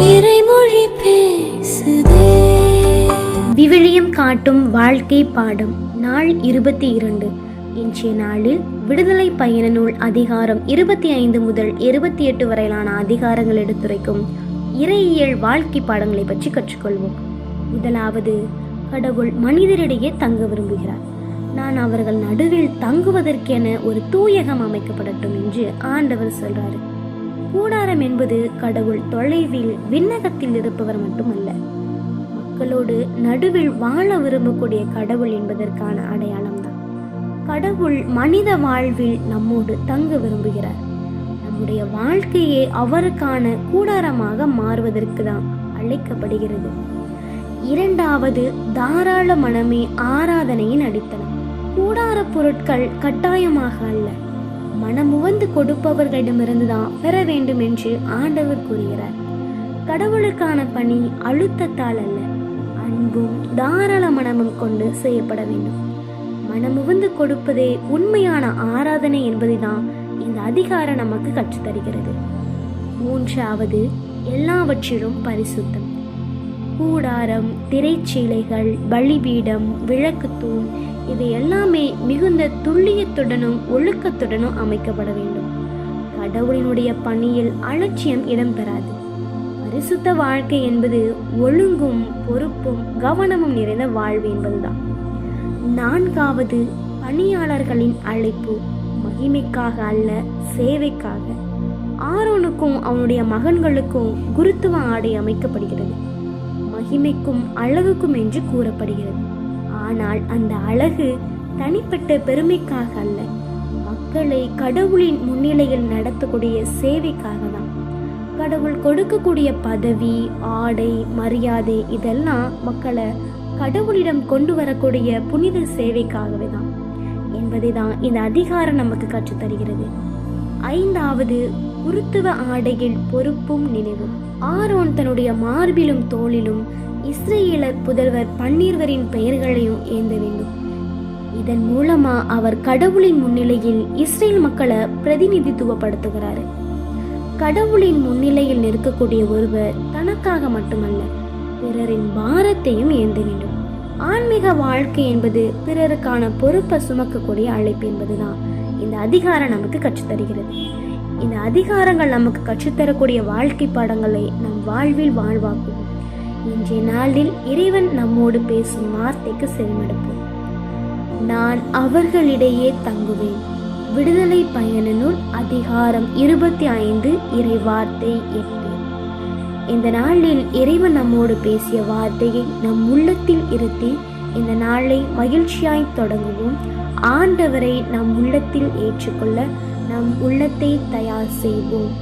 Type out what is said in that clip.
இறைமொழி பேசுதே. விவிலியம் காட்டும் வாழ்க்கை பாடம் நாள் 22. இன்றைய நாளில் விடுதலை பயண நூல் அதிகாரம் 25 முதல் 28 வரையிலான அதிகாரங்கள் எடுத்துரைக்கும் இறையியல் வாழ்க்கை பாடங்களை பற்றி கற்றுக்கொள்வோம். முதலாவது, கடவுள் மனிதரிடையே தங்க விரும்புகிறார். நான் அவர்கள் நடுவில் தங்குவதற்கென ஒரு தூயகம் அமைக்கப்படட்டும் என்று ஆண்டவர் சொல்றாரு. கூடாரம் என்பது கடவுள் தொலைவில் விண்ணகத்தில் இருப்பவர் மட்டுமல்ல, மக்களோடு நடுவில் வாழ விரும்பக்கூடிய கடவுள் என்பதற்கான அடையாளம்தான். கடவுள் மனித வாழ்வில் நம்மோடு தங்க விரும்புகிறார். நம்முடைய வாழ்க்கையே அவருக்கான கூடாரமாக மாறுவதற்கு தான் அழைக்கப்படுகிறது. இரண்டாவது, தாராள மனமே ஆராதனையின் அடித்தளம். கூடார பொருட்கள் கட்டாயமாக அல்ல, மனமுவந்து கொடுப்பவர்களிடமிருந்து தான் பெற வேண்டும் என்று ஆண்டவர் கூறுகிறார். கடவுளுக்கான பணி அழுத்தத்தால் அல்ல, அன்பும் தாராள மனமும் கொண்டு செய்யப்பட வேண்டும். மனமுவந்து கொடுப்பதே உண்மையான ஆராதனை என்பதை தான் இந்த அதிகாரம் நமக்கு கற்றுத்தருகிறது. மூன்றாவது, எல்லாவற்றிலும் பரிசுத்தம். கூடாரம், திரைச்சீலைகள், பலிபீடம், விளக்குத்தூண் இவை எல்லாமே மிகுந்த துல்லியத்துடனும் ஒழுக்கத்துடனும் அமைக்கப்பட வேண்டும். கடவுளினுடைய பணியில் அலட்சியம் இடம்பெறாது. பரிசுத்த வாழ்க்கை என்பது ஒழுங்கும் பொறுப்பும் கவனமும் நிறைந்த வாழ்வு என்பதுதான். நான்காவது, பணியாளர்களின் அழைப்பு மகிமைக்காக அல்ல, சேவைக்காக. ஆரோனுக்கும் அவனுடைய மகன்களுக்கும் குருத்துவ ஆடை அமைக்கப்படுகிறது, மகிமைக்கும் அழகுக்கும் என்று கூறப்படுகிறது. ஆனால் அந்த அழகு தனிப்பட்ட பெருமைக்காக அல்ல, மக்களை கடவுளின் முன்னிலையில் நடத்தக்கூடிய சேவைக்காக தான். கடவுள் கொடுக்கக்கூடிய பதவி, ஆடை, மரியாதை இதெல்லாம் மக்களை கடவுளிடம் கொண்டு வரக்கூடிய புனித சேவைக்காகவே தான் என்பதை தான் இந்த அதிகாரம் நமக்கு கற்றுத்தருகிறது. ஐந்தாவது, குருத்துவ ஆடையில் பொறுப்பும் நினைவும். ஆரோன் தன்னுடைய மார்பிலும் தோளிலும் இஸ்ரேலர் புதல்வர் 12 பெயர்களையும் ஏந்த வேண்டும். இதன் மூலமா அவர் கடவுளின் முன்னிலையில் இஸ்ரேல் மக்களை பிரதிநிதித்துவப்படுத்துகிறார். கடவுளின் முன்னிலையில் நிற்கக்கூடிய ஒருவர் தனக்காக மட்டுமல்ல, பிறரின் பாரத்தையும் ஏந்த வேண்டும். ஆன்மீக வாழ்க்கை என்பது பிறருக்கான பொறுப்பை சுமக்கக்கூடிய அழைப்பு என்பதுதான் இந்த அதிகாரம் நமக்கு கற்றுத்தருகிறது. இந்த அதிகாரங்கள் நமக்கு கற்றுத்தரக்கூடிய வாழ்க்கை பாடங்களை நம் வாழ்வில் வாழ்வாக்குவோம். இன்றைய நாளில் இறைவன் நம்மோடு பேசும் வார்த்தைக்கு செவிமடுப்போம். நான் அவர்களிடையே தங்குவேன். விடுதலை பயண நூல் அதிகாரம் 25 இறை வார்த்தை 8. இந்த நாளில் இறைவன் நம்மோடு பேசிய வார்த்தையை நம் உள்ளத்தில் இருத்தி இந்த நாளை மகிழ்ச்சியாய் தொடங்குவோம். ஆண்டவரை நம் உள்ளத்தில் ஏற்றுக்கொள்ள நம் உள்ளத்தை தயார் செய்வோம்.